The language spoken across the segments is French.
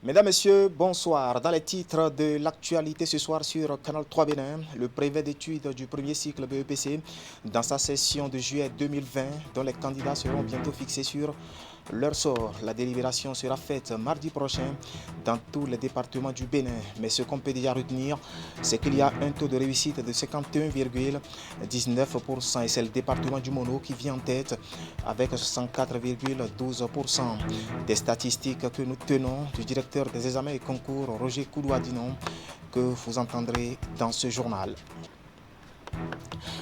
Mesdames, Messieurs, bonsoir. Dans les titres de l'actualité ce soir sur Canal 3 Bénin, le brevet d'études du premier cycle BEPC dans sa session de juillet 2020, dont les candidats seront bientôt fixés sur leur sort. La délibération sera faite mardi prochain dans tous les départements du Bénin. Mais ce qu'on peut déjà retenir, c'est qu'il y a un taux de réussite de 51,19% et c'est le département du Mono qui vient en tête avec 64,12%. Des statistiques que nous tenons du directeur des examens et concours, Roger Koulouadinon, que vous entendrez dans ce journal.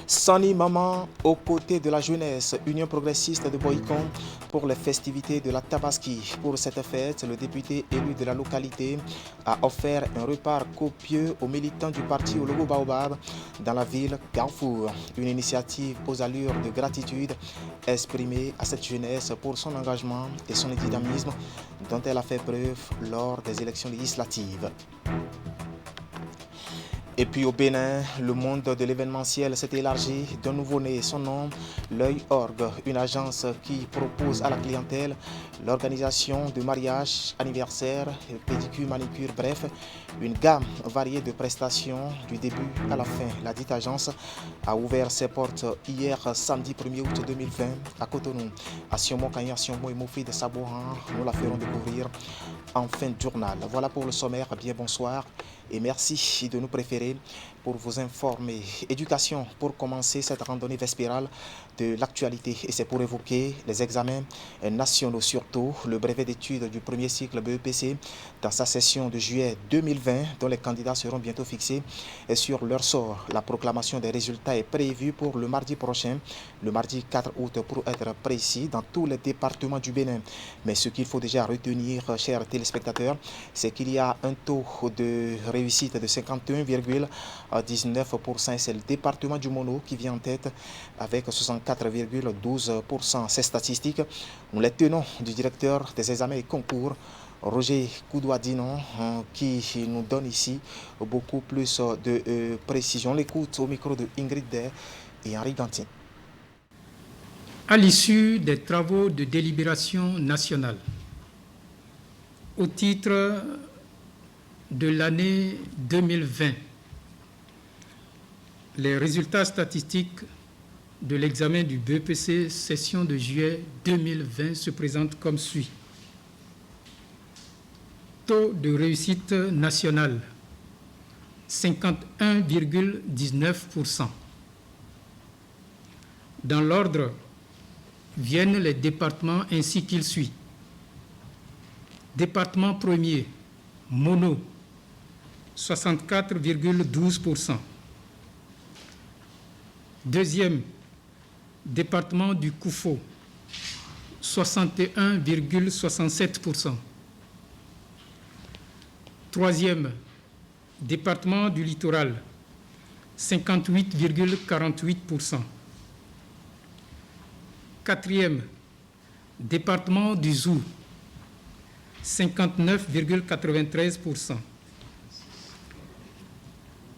Sani Maman, aux côtés de la jeunesse, Union progressiste de Boycon pour les festivités de la Tabaski. Pour cette fête, le député élu de la localité a offert un repas copieux aux militants du parti au logo Baobab dans la ville Carrefour. Une initiative aux allures de gratitude exprimée à cette jeunesse pour son engagement et son dynamisme dont elle a fait preuve lors des élections législatives. Et puis au Bénin, le monde de l'événementiel s'est élargi d'un nouveau-né. Son nom, l'Œil Org, une agence qui propose à la clientèle l'organisation de mariages, anniversaires, pédicure, manicure, bref, une gamme variée de prestations du début à la fin. La dite agence a ouvert ses portes hier samedi 1er août 2020 à Cotonou. À Siomo Kanya, Siomo et Mofi de Sabouran, nous la ferons découvrir en fin de journal. Voilà pour le sommaire. Bien bonsoir et merci de nous préférer pour vous informer. Éducation pour commencer cette randonnée vespérale de l'actualité et c'est pour évoquer les examens nationaux, surtout le brevet d'études du premier cycle BEPC dans sa session de juillet 2020 dont les candidats seront bientôt fixés sur leur sort. La proclamation des résultats est prévue pour le mardi prochain, le mardi 4 août pour être précis, dans tous les départements du Bénin. Mais ce qu'il faut déjà retenir, chers téléspectateurs, c'est qu'il y a un taux de réussite de 51,19% et c'est le département du Mono qui vient en tête avec 64,12%. Ces statistiques, nous les tenons du directeur des examens et concours, Roger Koulouadinon, qui nous donne ici beaucoup plus de précision. On l'écoute au micro de Ingrid Day et Henri Gantin. À l'issue des travaux de délibération nationale, au titre de l'année 2020, les résultats statistiques de l'examen du BEPC session de juillet 2020 se présentent comme suit. Taux de réussite national 51,19%. Dans l'ordre viennent les départements ainsi qu'il suit. Département premier, Mono, 64,12%. Deuxième, département du Koufo, 61,67%. Troisième, département du Littoral, 58,48%. Quatrième, département du Zou, 59,93%.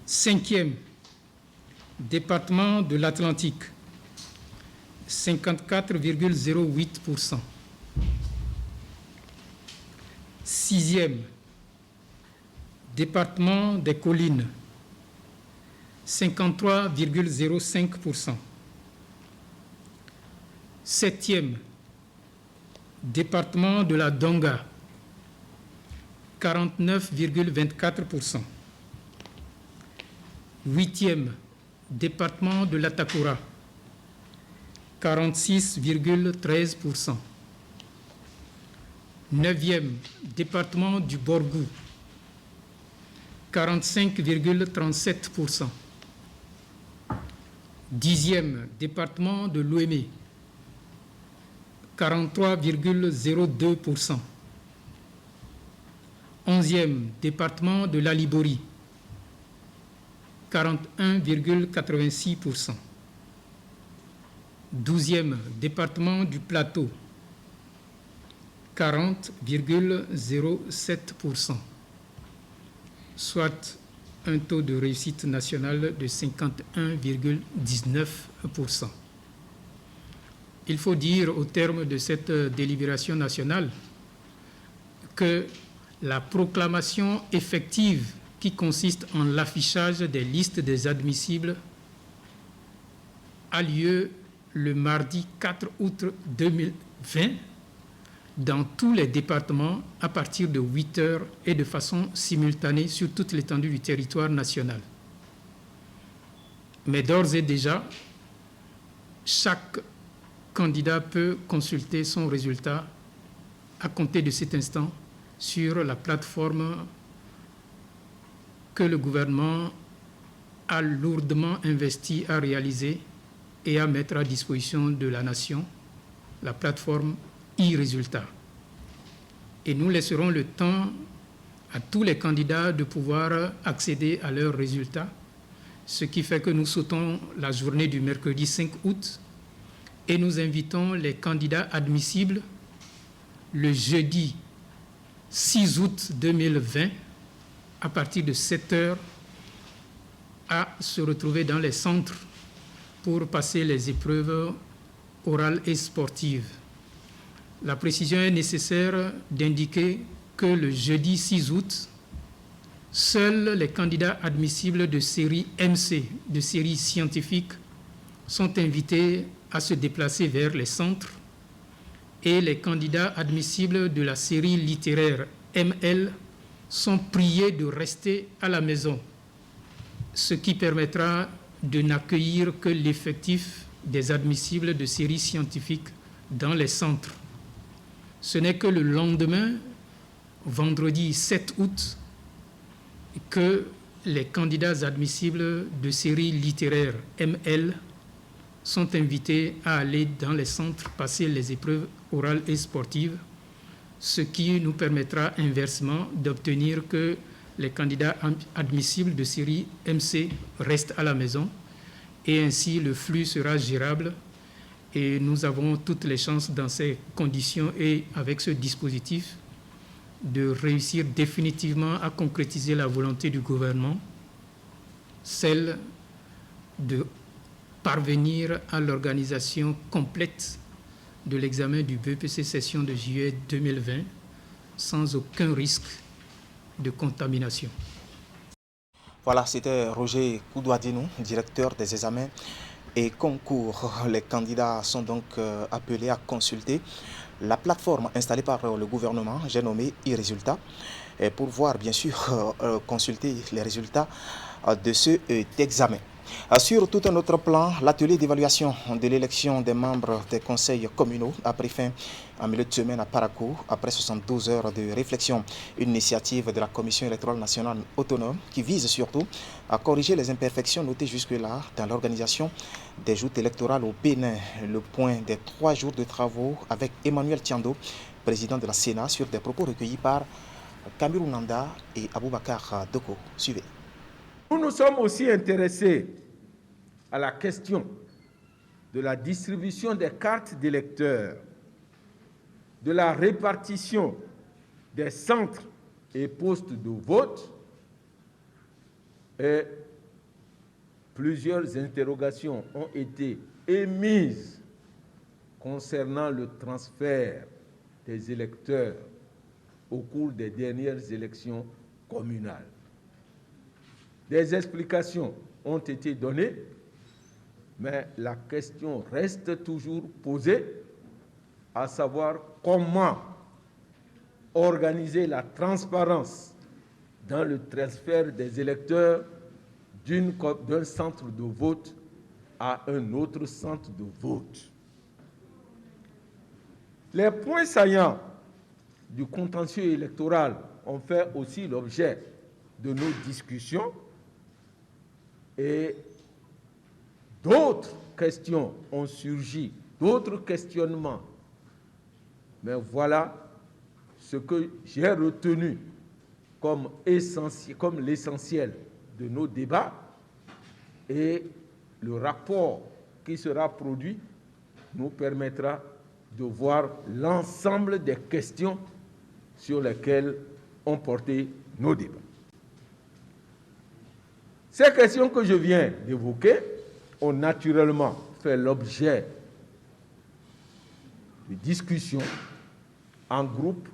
Cinquième, département de l'Atlantique, 54,08%. Sixième, département des Collines, 53,05%. Septième, département de la Donga, 49,24%. Huitième, département de l'Atakura, 46,13%. Neuvième, département du Borgou, 45,37%. Dixième, département de l'Ouémé, 43,02%. Onzième, département de l'Alibori, 41,86%. Douzième, département du Plateau, 40,07%, soit un taux de réussite nationale de 51,19%. Il faut dire au terme de cette délibération nationale que La proclamation effective qui consiste en l'affichage des listes des admissibles a lieu le mardi 4 août 2020 dans tous les départements à partir de 8 heures et de façon simultanée sur toute l'étendue du territoire national. Mais d'ores et déjà, chaque candidat peut consulter son résultat à compter de cet instant sur la plateforme que le gouvernement a lourdement investi à réaliser et à mettre à disposition de la nation, la plateforme e-Résultats. Et nous laisserons le temps à tous les candidats de pouvoir accéder à leurs résultats, ce qui fait que nous sautons la journée du mercredi 5 août et nous invitons les candidats admissibles le jeudi 6 août 2020 à partir de 7 heures à se retrouver dans les centres pour passer les épreuves orales et sportives. La précision est nécessaire d'indiquer que le jeudi 6 août, seuls les candidats admissibles de série MC, de série scientifique, sont invités à se déplacer vers les centres et les candidats admissibles de la série littéraire ML sont priés de rester à la maison, ce qui permettra de n'accueillir que l'effectif des admissibles de séries scientifiques dans les centres. Ce n'est que le lendemain, vendredi 7 août, que les candidats admissibles de séries littéraires ML sont invités à aller dans les centres passer les épreuves orales et sportives, ce qui nous permettra inversement d'obtenir que les candidats admissibles de série MC restent à la maison et ainsi le flux sera gérable et nous avons toutes les chances dans ces conditions et avec ce dispositif de réussir définitivement à concrétiser la volonté du gouvernement, celle de parvenir à l'organisation complète de l'examen du BEPC session de juillet 2020 sans aucun risque de contamination. Voilà, c'était Roger Koudouadinou, directeur des examens et concours. Les candidats sont donc appelés à consulter la plateforme installée par le gouvernement, j'ai nommé e-Résultats, pour voir bien sûr consulter les résultats de cet examen. Sur tout un autre plan, l'atelier d'évaluation de l'élection des membres des conseils communaux a pris fin en milieu de semaine à Parakou, après 72 heures de réflexion. Une initiative de la Commission électorale nationale autonome qui vise surtout à corriger les imperfections notées jusque-là dans l'organisation des joutes électorales au Bénin. Le point des 3 jours de travaux avec Emmanuel Tiando, président de la Sénat, sur des propos recueillis par Kamirou Nanda et Aboubakar Doko. Suivez. Nous nous sommes aussi intéressés à la question de la distribution des cartes d'électeurs, de la répartition des centres et postes de vote et plusieurs interrogations ont été émises concernant le transfert des électeurs au cours des dernières élections communales. Des explications ont été données, mais la question reste toujours posée, à savoir comment organiser la transparence dans le transfert des électeurs d'un centre de vote à un autre centre de vote. Les points saillants du contentieux électoral ont fait aussi l'objet de nos discussions et d'autres questions ont surgi, d'autres questionnements. Mais voilà ce que j'ai retenu comme l'essentiel de nos débats, et le rapport qui sera produit nous permettra de voir l'ensemble des questions sur lesquelles ont porté nos débats. Ces questions que je viens d'évoquer ont naturellement fait l'objet de discussions en groupe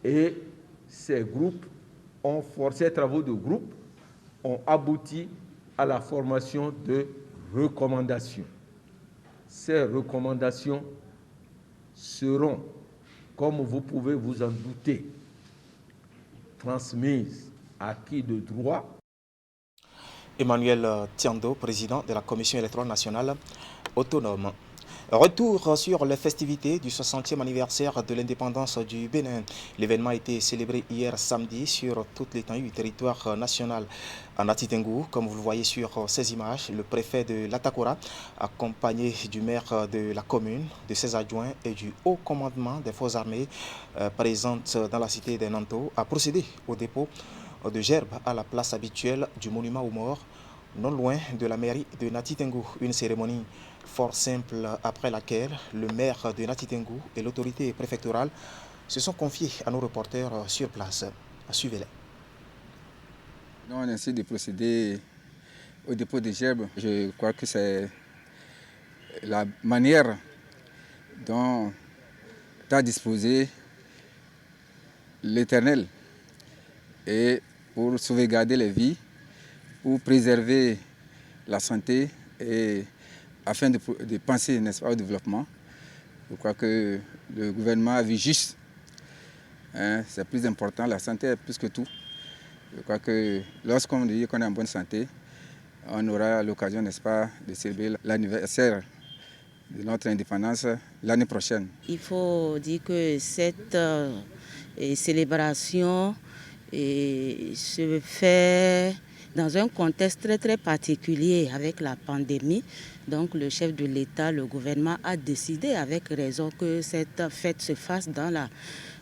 et ces travaux de groupe ont abouti à la formation de recommandations. Ces recommandations seront, comme vous pouvez vous en douter, transmises à qui de droit. Emmanuel Tiando, président de la Commission électorale nationale autonome. Retour sur les festivités du 60e anniversaire de l'indépendance du Bénin. L'événement a été célébré hier samedi sur toute l'étendue du territoire national. En Atitengou, comme vous le voyez sur ces images, le préfet de l'Atakora, accompagné du maire de la commune, de ses adjoints et du haut commandement des forces armées présentes dans la cité des Nanto, a procédé au dépôt de gerbes à la place habituelle du monument aux morts, non loin de la mairie de Natitengou. Une cérémonie fort simple après laquelle le maire de Natitengou et l'autorité préfectorale se sont confiés à nos reporters sur place. Suivez-les. On essaie de procéder au dépôt des gerbes. Je crois que c'est la manière dont a disposé l'Éternel et pour sauvegarder les vies, pour préserver la santé et afin de penser, n'est-ce pas, au développement. Je crois que le gouvernement a vu juste. C'est plus important, la santé est plus que tout. Je crois que lorsqu'on dit qu'on est en bonne santé, on aura l'occasion, n'est-ce pas, de célébrer l'anniversaire de notre indépendance l'année prochaine. Il faut dire que cette célébration se fait dans un contexte très très particulier avec la pandémie. Donc le chef de l'État, le gouvernement a décidé avec raison que cette fête se fasse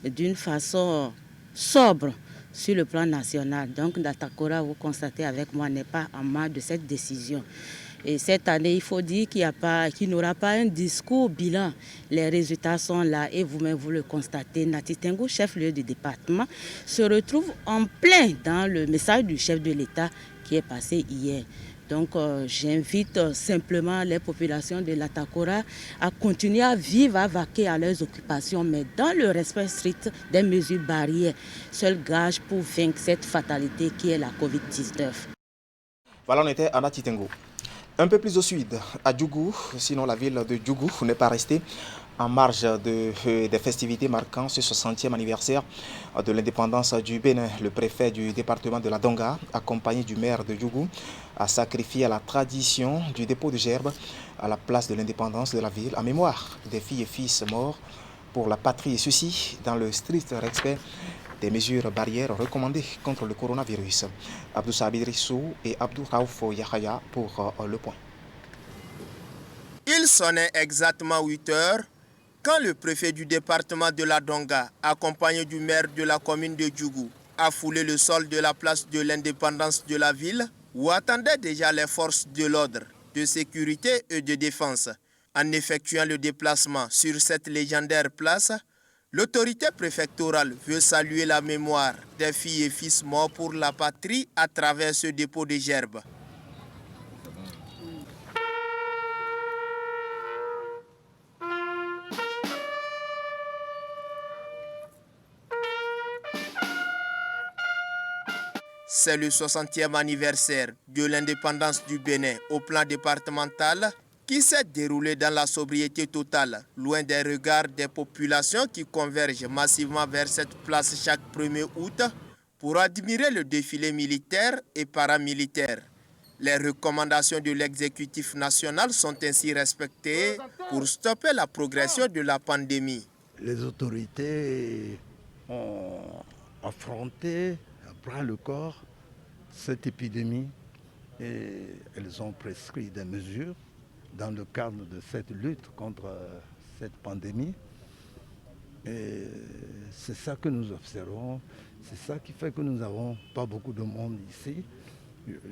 d'une façon sobre sur le plan national. Donc l'Atakora, vous constatez avec moi, n'est pas en marge de cette décision. Et cette année, il faut dire qu'il n'y aura pas un discours bilan. Les résultats sont là et vous-même vous le constatez. Natitengou, chef-lieu du département, se retrouve en plein dans le message du chef de l'État qui est passé hier. Donc j'invite simplement les populations de l'Atakora à continuer à vivre, à vaquer à leurs occupations, mais dans le respect strict des mesures barrières. Seul gage pour vaincre cette fatalité qui est la Covid-19. Voilà, on était à Natitengou. Un peu plus au sud, à Djougou, sinon la ville de Djougou n'est pas restée en marge des festivités marquant ce 60e anniversaire de l'indépendance du Bénin. Le préfet du département de la Donga, accompagné du maire de Djougou, a sacrifié à la tradition du dépôt de gerbes à la place de l'indépendance de la ville en mémoire des filles et fils morts pour la patrie, et ceci dans le strict respect des mesures barrières recommandées contre le coronavirus. Abdou Sabid Rissou et Abdou Raoufo Yahaya pour le point. Il sonnait exactement 8 heures quand le préfet du département de la Donga, accompagné du maire de la commune de Djougou, a foulé le sol de la place de l'indépendance de la ville où attendaient déjà les forces de l'ordre, de sécurité et de défense. En effectuant le déplacement sur cette légendaire place, l'autorité préfectorale veut saluer la mémoire des filles et fils morts pour la patrie à travers ce dépôt de gerbes. C'est le 60e anniversaire de l'indépendance du Bénin au plan départemental qui s'est déroulé dans la sobriété totale, loin des regards des populations qui convergent massivement vers cette place chaque 1er août pour admirer le défilé militaire et paramilitaire. Les recommandations de l'exécutif national sont ainsi respectées pour stopper la progression de la pandémie. Les autorités ont affronté à bras le corps cette épidémie et elles ont prescrit des mesures dans le cadre de cette lutte contre cette pandémie. Et c'est ça que nous observons, c'est ça qui fait que nous n'avons pas beaucoup de monde ici.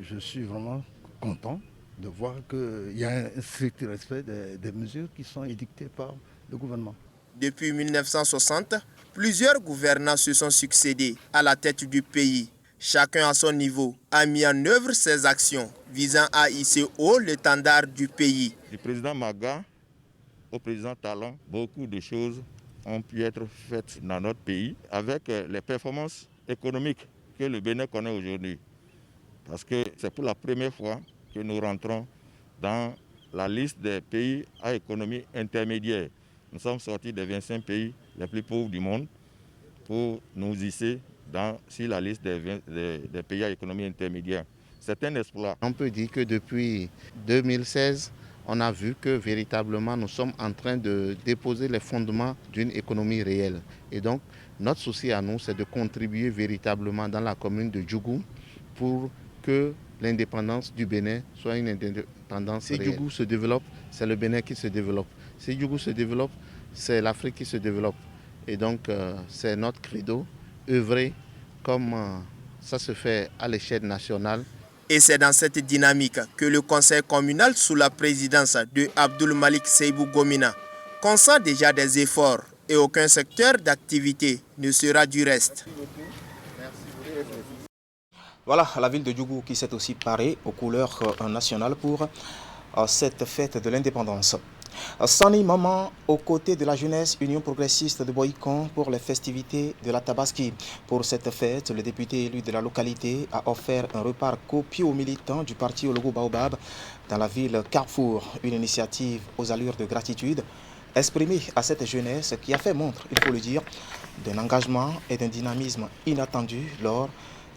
Je suis vraiment content de voir qu'il y a un strict respect des mesures qui sont édictées par le gouvernement. Depuis 1960, plusieurs gouvernants se sont succédés à la tête du pays. Chacun à son niveau a mis en œuvre ses actions visant à hisser haut l'étendard du pays. Du président Maga au président Talon, beaucoup de choses ont pu être faites dans notre pays avec les performances économiques que le Bénin connaît aujourd'hui. Parce que c'est pour la première fois que nous rentrons dans la liste des pays à économie intermédiaire. Nous sommes sortis des 25 pays les plus pauvres du monde pour nous hisser sur la liste des pays à économie intermédiaire. C'est un exploit. On peut dire que depuis 2016, on a vu que véritablement nous sommes en train de déposer les fondements d'une économie réelle. Et donc, notre souci à nous, c'est de contribuer véritablement dans la commune de Djougou pour que l'indépendance du Bénin soit une indépendance réelle. Si Djougou se développe, c'est le Bénin qui se développe. Si Djougou se développe, c'est l'Afrique qui se développe. Et donc, c'est notre credo, œuvrer comme ça se fait à l'échelle nationale. Et c'est dans cette dynamique que le conseil communal sous la présidence de Abdoul Malik Seibou Gomina consent déjà des efforts et aucun secteur d'activité ne sera du reste. Voilà la ville de Djougou qui s'est aussi parée aux couleurs nationales pour cette fête de l'indépendance. Sani Maman, aux côtés de la jeunesse Union progressiste de Boïkon pour les festivités de la Tabaski. Pour cette fête, le député élu de la localité a offert un repas copieux aux militants du parti Ologo Baobab dans la ville Carrefour. Une initiative aux allures de gratitude exprimée à cette jeunesse qui a fait montre, il faut le dire, d'un engagement et d'un dynamisme inattendu lors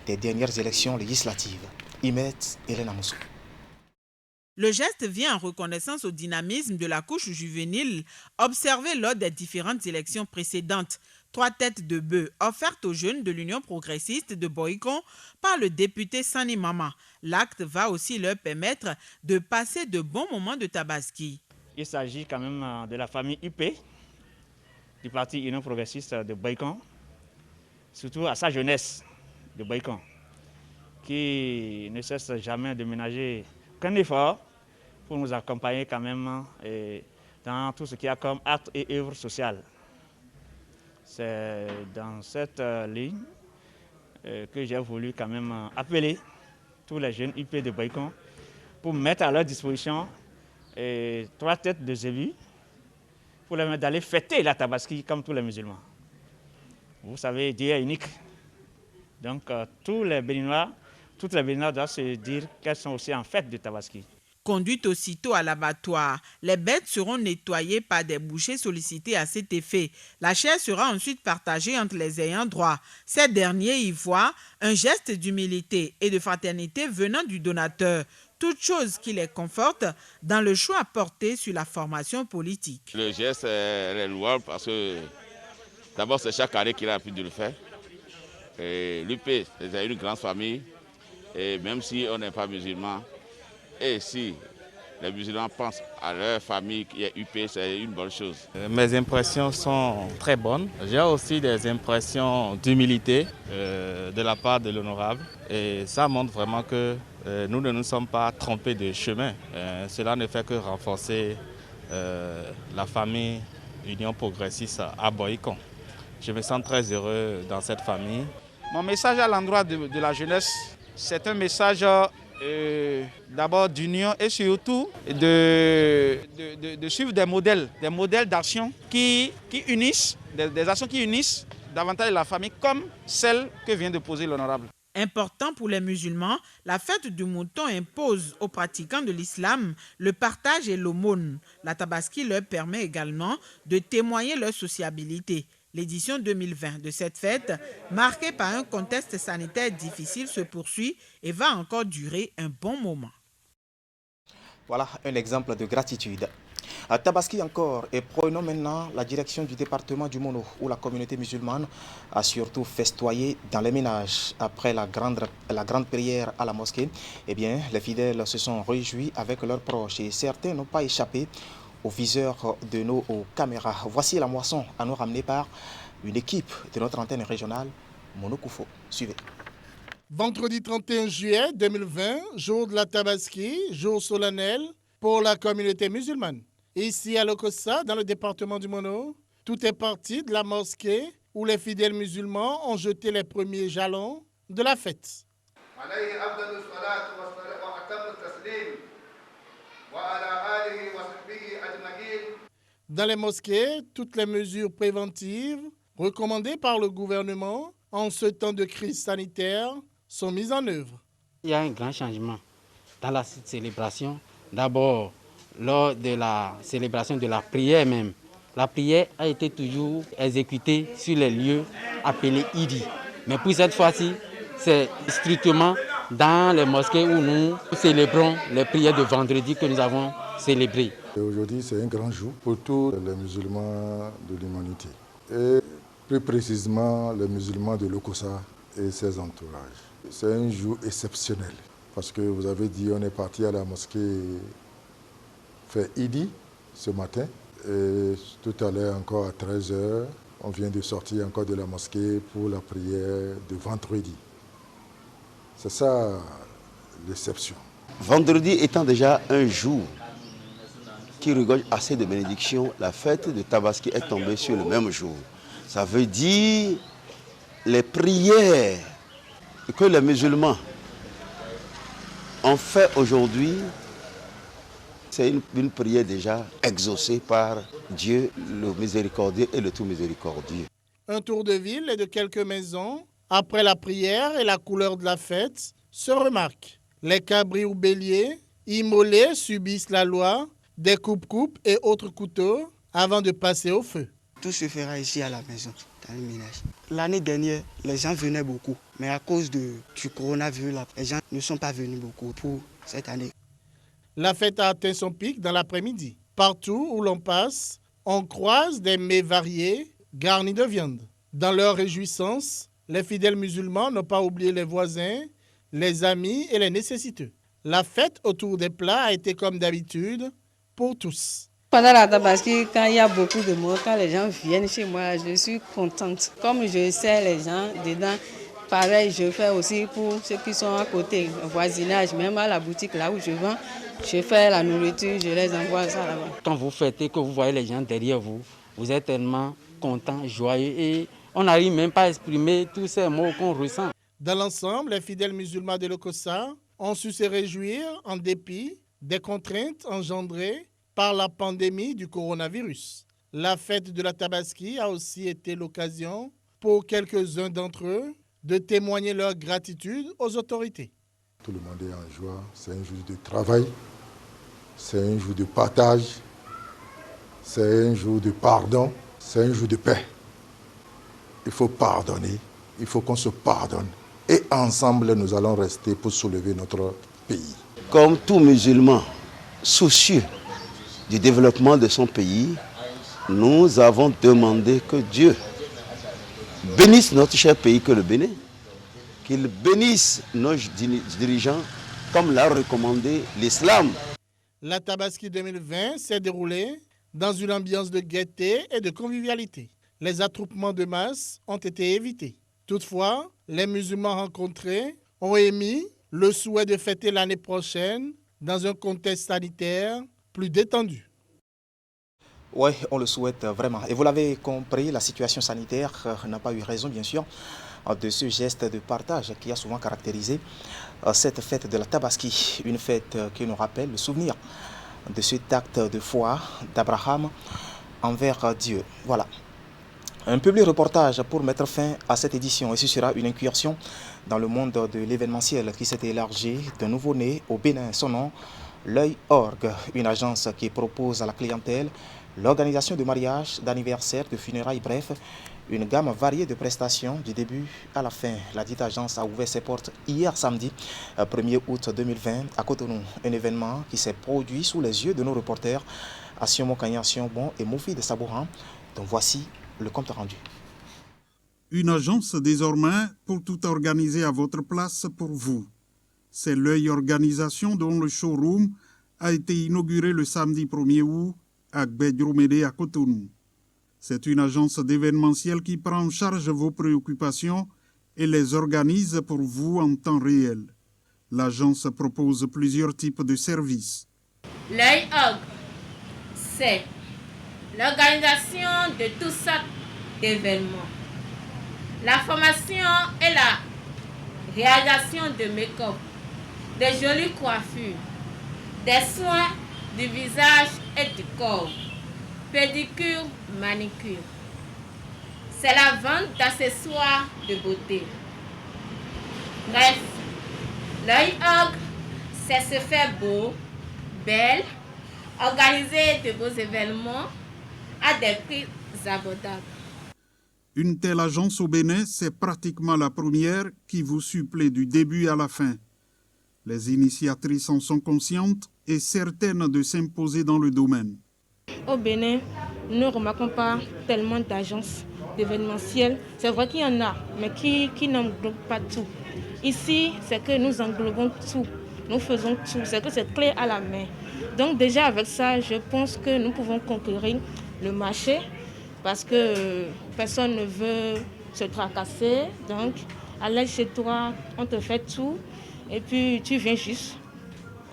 des dernières élections législatives. Imet Elena Moussou. Le geste vient en reconnaissance au dynamisme de la couche juvénile observée lors des différentes élections précédentes. 3 têtes de bœuf offertes aux jeunes de l'Union progressiste de Boïkon par le député Sani Mama. L'acte va aussi leur permettre de passer de bons moments de Tabaski. Il s'agit quand même de la famille UP, du parti Union progressiste de Boïkon, surtout à sa jeunesse de Boïkon, qui ne cesse jamais de ménager aucun effort pour nous accompagner quand même dans tout ce qu'il y a comme acte et œuvre sociale. C'est dans cette ligne que j'ai voulu quand même appeler tous les jeunes UP de Boïkon pour mettre à leur disposition 3 têtes de zébu pour les mettre d'aller fêter la Tabaski comme tous les musulmans. Vous savez, Dieu est unique. Donc tous les Béninois, toutes les Béninois doivent se dire qu'elles sont aussi en fête de Tabaski. Conduites aussitôt à l'abattoir, les bêtes seront nettoyées par des bouchers sollicités à cet effet. La chair sera ensuite partagée entre les ayants droit. Ces derniers y voient un geste d'humilité et de fraternité venant du donateur, toute chose qui les conforte dans le choix porté sur la formation politique. Le geste est louable parce que d'abord c'est chaque année qu'il a pu de le faire. L'UP, c'est une grande famille, et même si on n'est pas musulman, et si les musulmans pensent à leur famille qui est UP, c'est une bonne chose. Mes impressions sont très bonnes. J'ai aussi des impressions d'humilité de la part de l'honorable. Et ça montre vraiment que nous ne nous sommes pas trompés de chemin. Cela ne fait que renforcer la famille Union progressiste à Boïkon. Je me sens très heureux dans cette famille. Mon message à l'endroit de la jeunesse, c'est un message d'abord d'union et surtout de suivre des modèles d'action qui unissent, des actions qui unissent davantage la famille comme celle que vient de poser l'honorable. Important pour les musulmans, la fête du mouton impose aux pratiquants de l'islam le partage et l'aumône. La Tabaski leur permet également de témoigner leur sociabilité. L'édition 2020 de cette fête, marquée par un contexte sanitaire difficile, se poursuit et va encore durer un bon moment. Voilà un exemple de gratitude. À Tabaski encore, et prenons maintenant la direction du département du Mono, où la communauté musulmane a surtout festoyé dans les ménages. Après la grande prière à la mosquée, eh bien, les fidèles se sont réjouis avec leurs proches et certains n'ont pas échappé au viseur de nos caméras. Voici la moisson à nous ramener par une équipe de notre antenne régionale, Monokoufo. Suivez. Vendredi 31 juillet 2020, jour de la Tabaski, jour solennel pour la communauté musulmane. Ici à Lokossa, dans le département du Mono, tout est parti de la mosquée où les fidèles musulmans ont jeté les premiers jalons de la fête. Dans les mosquées, toutes les mesures préventives recommandées par le gouvernement en ce temps de crise sanitaire sont mises en œuvre. Il y a un grand changement dans la célébration. D'abord, lors de la célébration de la prière même, la prière a été toujours exécutée sur les lieux appelés Idi. Mais pour cette fois-ci, c'est strictement dans les mosquées où nous célébrons les prières de vendredi que nous avons célébrées. Aujourd'hui, c'est un grand jour pour tous les musulmans de l'humanité. Et plus précisément, les musulmans de Lokossa et ses entourages. C'est un jour exceptionnel parce que vous avez dit on est parti à la mosquée faire Idi ce matin et tout à l'heure encore à 13h, on vient de sortir encore de la mosquée pour la prière de vendredi. C'est ça l'exception. Vendredi étant déjà un jour qui regorge assez de bénédictions, la fête de Tabaski est tombée sur le même jour. Ça veut dire les prières que les musulmans ont fait aujourd'hui, c'est une prière déjà exaucée par Dieu, le miséricordieux et le tout miséricordieux. Un tour de ville et de quelques maisons, après la prière et la couleur de la fête, se remarque. Les cabris ou béliers, immolés, subissent la loi, des coupes-coupes et autres couteaux avant de passer au feu. Tout se fera ici à la maison, dans le ménage. L'année dernière, les gens venaient beaucoup, mais à cause du coronavirus, les gens ne sont pas venus beaucoup pour cette année. La fête a atteint son pic dans l'après-midi. Partout où l'on passe, on croise des mets variés garnis de viande. Dans leur réjouissance, les fidèles musulmans n'ont pas oublié les voisins, les amis et les nécessiteux. La fête autour des plats a été comme d'habitude pour tous. Pendant la Tabaski, quand il y a beaucoup de monde, quand les gens viennent chez moi, je suis contente. Comme je sais les gens dedans, pareil, je fais aussi pour ceux qui sont à côté, au voisinage, même à la boutique là où je vends. Je fais la nourriture, je les envoie ça là-bas. Quand vous fêtez, que vous voyez les gens derrière vous, vous êtes tellement content, joyeux et on n'arrive même pas à exprimer tous ces mots qu'on ressent. Dans l'ensemble, les fidèles musulmans de Lokossa ont su se réjouir en dépit des contraintes engendrées par la pandémie du coronavirus. La fête de la Tabaski a aussi été l'occasion pour quelques-uns d'entre eux de témoigner leur gratitude aux autorités. Tout le monde est en joie, c'est un jour de travail, c'est un jour de partage, c'est un jour de pardon, c'est un jour de paix. Il faut pardonner, il faut qu'on se pardonne. Et ensemble, nous allons rester pour soulever notre pays. Comme tout musulman soucieux du développement de son pays, nous avons demandé que Dieu bénisse notre cher pays que le Bénin, qu'il bénisse nos dirigeants comme l'a recommandé l'islam. La Tabaski 2020 s'est déroulée dans une ambiance de gaieté et de convivialité. Les attroupements de masse ont été évités. Toutefois, les musulmans rencontrés ont émis le souhait de fêter l'année prochaine dans un contexte sanitaire plus détendu. Oui, on le souhaite vraiment. Et vous l'avez compris, la situation sanitaire n'a pas eu raison, bien sûr, de ce geste de partage qui a souvent caractérisé cette fête de la Tabaski. Une fête qui nous rappelle le souvenir de cet acte de foi d'Abraham envers Dieu. Voilà. Un public reportage pour mettre fin à cette édition et ce sera une incursion dans le monde de l'événementiel qui s'est élargi d'un nouveau-né au Bénin. Son nom, l'Œil Orgue, une agence qui propose à la clientèle l'organisation de mariages, d'anniversaires, de funérailles, bref, une gamme variée de prestations du début à la fin. La dite agence a ouvert ses portes hier samedi 1er août 2020 à Cotonou. Un événement qui s'est produit sous les yeux de nos reporters Assiomo Kanya Sionbon et Mofi de Sabouran. Donc voici le compte rendu. Une agence désormais pour tout organiser à votre place pour vous. C'est l'Œil Organisation dont le showroom a été inauguré le samedi 1er août à Gbedjoumédé à Cotonou. C'est une agence d'événementiel qui prend en charge vos préoccupations et les organise pour vous en temps réel. L'agence propose plusieurs types de services. L'Œil Org, c'est l'organisation de tout ça d'événements, la formation et la réalisation de make-up, des jolies coiffures, des soins du visage et du corps, pédicure, manicure. C'est la vente d'accessoires de beauté. Bref, l'œil ogre, c'est se faire beau, belle, organiser de beaux événements à des prix abordables. Une telle agence au Bénin, c'est pratiquement la première qui vous supplée du début à la fin. Les initiatrices en sont conscientes et certaines de s'imposer dans le domaine. Au Bénin, nous ne remarquons pas tellement d'agences d'événementiel. C'est vrai qu'il y en a, mais qui n'englobent pas tout. Ici, c'est que nous englobons tout, nous faisons tout, c'est que c'est clé à la main. Donc déjà avec ça, je pense que nous pouvons conquérir le marché parce que personne ne veut se tracasser. Donc, allez chez toi, on te fait tout et puis tu viens juste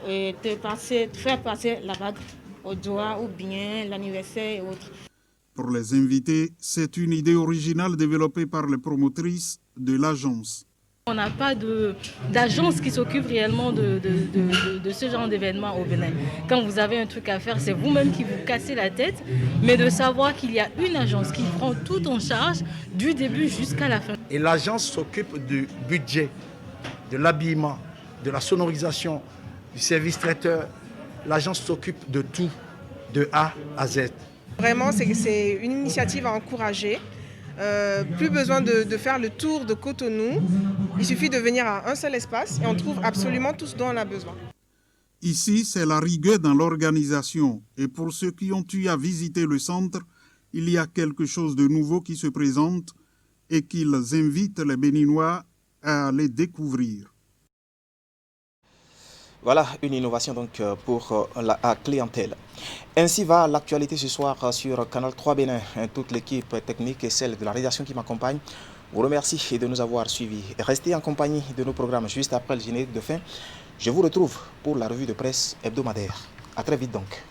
et faire passer la bague au doigt ou bien l'anniversaire et autres. Pour les invités, c'est une idée originale développée par les promotrices de l'agence. On n'a pas d'agence qui s'occupe réellement de ce genre d'événement au Bénin. Quand vous avez un truc à faire, c'est vous-même qui vous cassez la tête, mais de savoir qu'il y a une agence qui prend tout en charge du début jusqu'à la fin. Et l'agence s'occupe du budget, de l'habillement, de la sonorisation, du service traiteur. L'agence s'occupe de tout, de A à Z. Vraiment, c'est une initiative à encourager. Plus besoin de faire le tour de Cotonou. Il suffit de venir à un seul espace et on trouve absolument tout ce dont on a besoin. Ici, c'est la rigueur dans l'organisation. Et pour ceux qui ont eu à visiter le centre, il y a quelque chose de nouveau qui se présente et qu'ils invitent les Béninois à aller découvrir. Voilà une innovation donc pour la clientèle. Ainsi va l'actualité ce soir sur Canal 3 Bénin. Toute l'équipe technique et celle de la rédaction qui m'accompagne vous remercie de nous avoir suivis. Restez en compagnie de nos programmes juste après le générique de fin. Je vous retrouve pour la revue de presse hebdomadaire. À très vite donc.